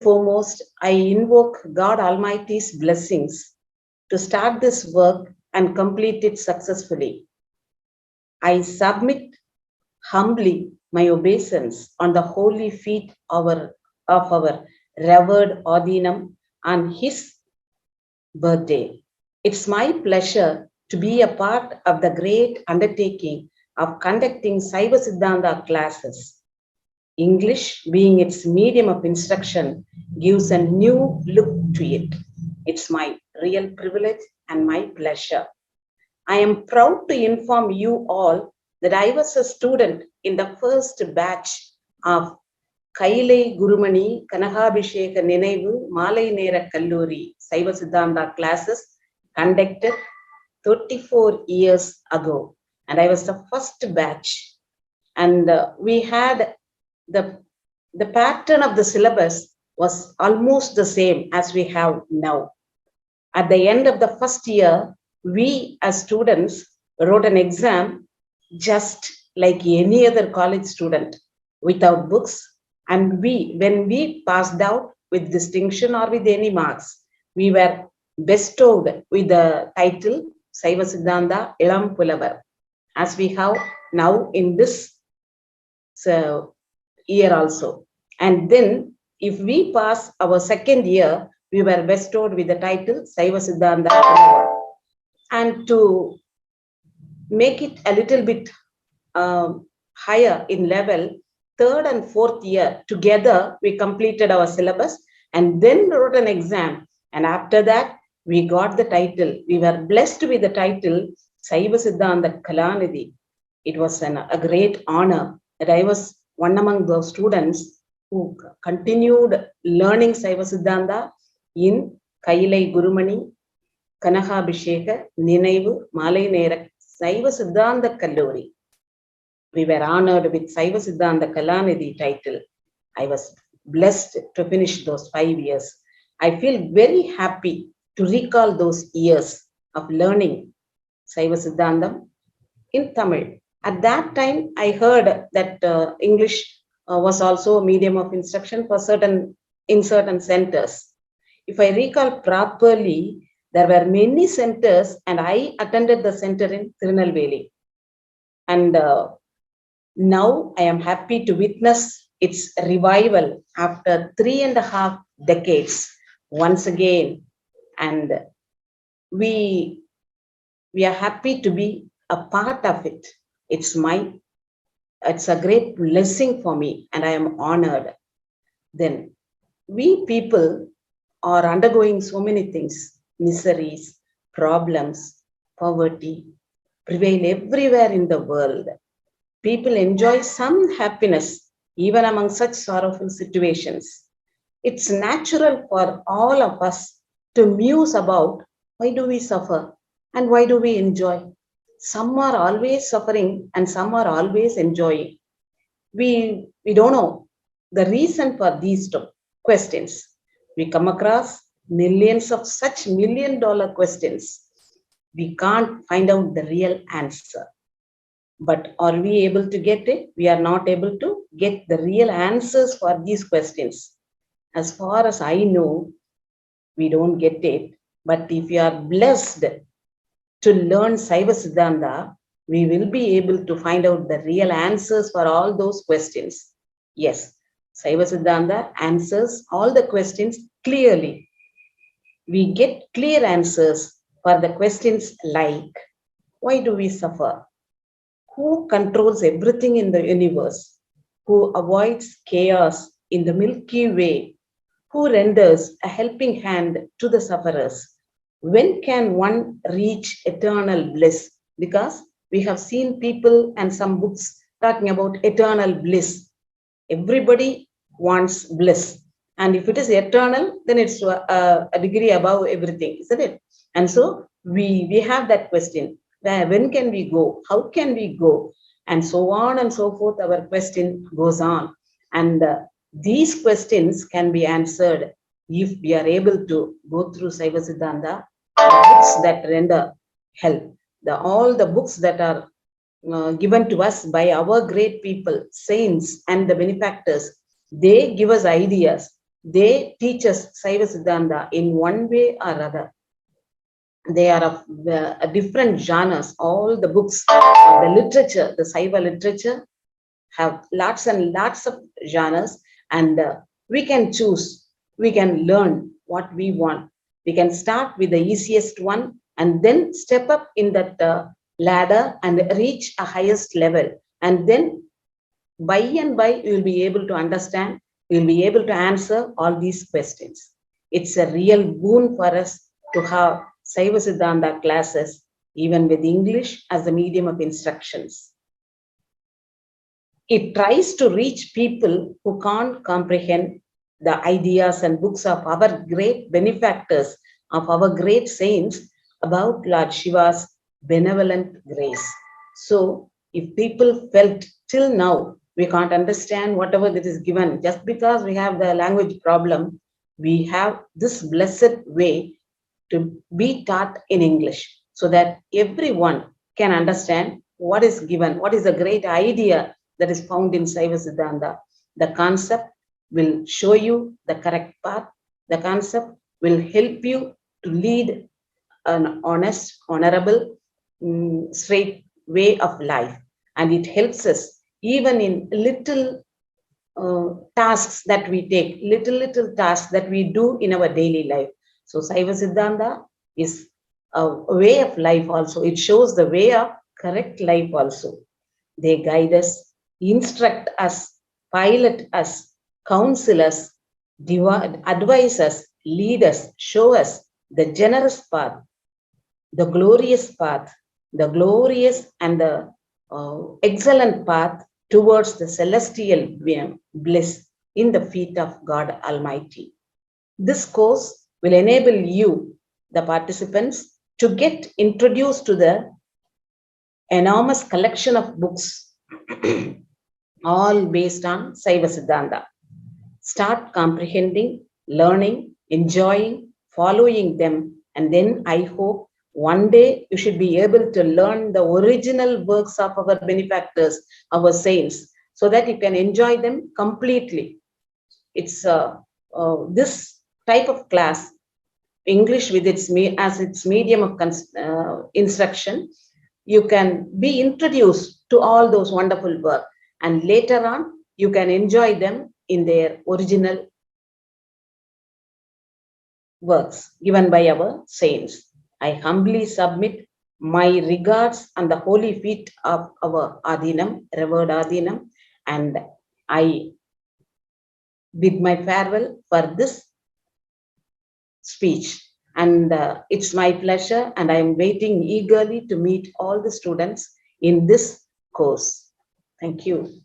foremost, I invoke God Almighty's blessings to start this work and complete it successfully. I submit humbly my obeisance on the holy feet of our revered Adheenam on his birthday. It's my pleasure to be a part of the great undertaking of conducting SAIVA SITHTHANTHA classes. English, being its medium of instruction, gives a new look to it. It's my real privilege and my pleasure. I am proud to inform you all that I was a student in the first batch of Kailai Gurumani Kanagabhisheka Ninaivu Malai Nera Kalluri SAIVA SITHTHANTHA classes conducted 34 years ago. And I was the first batch. And we had the pattern of the syllabus was almost the same as we have now. At the end of the first year, we as students wrote an exam just like any other college student without books. And when we passed out with distinction or with any marks, we were bestowed with the title SAIVA SITHTHANTHA Ilam Pulavar, as we have now in this year also. And then if we pass our second year, we were bestowed with the title SAIVA SITHTHANTHA. And to make it a little bit higher in level, third and fourth year together, we completed our syllabus and then wrote an exam. And after that, we got the title. We were blessed with the title SAIVA SITHTHANTHA Kalanidhi. It was a great honor that I was one among those students who continued learning SAIVA SITHTHANTHA in Kailai Gurumani Kanagabhisheka Ninaivu Malai Nera SAIVA SITHTHANTHA Kalluri. We were honored with SAIVA SITHTHANTHA Kalanidhi title. I was blessed to finish those 5 years. I feel very happy to recall those years of learning SAIVA SITHTHANTHAM in Tamil. At that time, I heard that English was also a medium of instruction for in certain centers. If I recall properly, there were many centers and I attended the center in Tirunelveli. And now I am happy to witness its revival after 3.5 decades once again. And we are happy to be a part of it. It's a great blessing for me and I am honored. Then we people are undergoing so many things, miseries, problems, poverty prevail everywhere in the world. People enjoy some happiness even among such sorrowful situations. It's natural for all of us to muse about why do we suffer and why do we enjoy. Some are always suffering and some are always enjoying. We don't know the reason for these two questions. We come across millions of such million-dollar questions. We can't find out the real answer. But are we able to get it? We are not able to get the real answers for these questions. As far as I know, we don't get it. But if you are blessed to learn SAIVA SITHTHANTHA, we will be able to find out the real answers for all those questions. Yes, SAIVA SITHTHANTHA answers all the questions clearly. We get clear answers for the questions like, why do we suffer? Who controls everything in the universe? Who avoids chaos in the Milky Way? Who renders a helping hand to the sufferers? When can one reach eternal bliss? Because we have seen people and some books talking about eternal bliss. Everybody wants bliss. And if it is eternal, then it's a degree above everything, isn't it? And so we have that question. When can we go? How can we go? And so on and so forth, our question goes on. And these questions can be answered if we are able to go through SAIVA SITHTHANTHA, books that render help. All the books that are given to us by our great people, saints and the benefactors, they give us ideas. they teach us Saiva Siddhanta in one way or other. They are of different genres. All the books, the literature, the Saiva literature have lots and lots of genres, and we can choose, we can learn what we want. We can start with the easiest one and then step up in that ladder and reach a highest level. And then by and by, you will be able to understand, you will be able to answer all these questions. It's a real boon for us to have Saiva Siddhanta classes, even with English as the medium of instructions. It tries to reach people who can't comprehend the ideas and books of our great benefactors, of our great saints, about Lord Shiva's benevolent grace. So, if people felt till now we can't understand whatever that is given, just because we have the language problem, we have this blessed way to be taught in English, so that everyone can understand what is given, what is the great idea that is found in Saiva Siddhanta. The concept will show you the correct path. The concept will help you to lead an honest, honorable, straight way of life. And it helps us even in little tasks that we take, little tasks that we do in our daily life. So Saiva Siddhanta is a way of life also. It shows the way of correct life also. They guide us, instruct us, pilot us, counsel us, advise us, lead us, show us the generous path, the glorious path, the glorious and the excellent path towards the celestial bliss in the feet of God Almighty. This course will enable you, the participants, to get introduced to the enormous collection of books, all based on Saiva Siddhanta. Start comprehending, learning, enjoying, following them, and then I hope one day you should be able to learn the original works of our benefactors, our saints, so that you can enjoy them completely. It's this type of class, English with its as its medium of instruction, you can be introduced to all those wonderful work, and later on you can enjoy them in their original works given by our saints. I humbly submit my regards on the holy feet of our Adheenam, revered Adheenam, and I bid my farewell for this speech. And it's my pleasure, and I am waiting eagerly to meet all the students in this course. Thank you.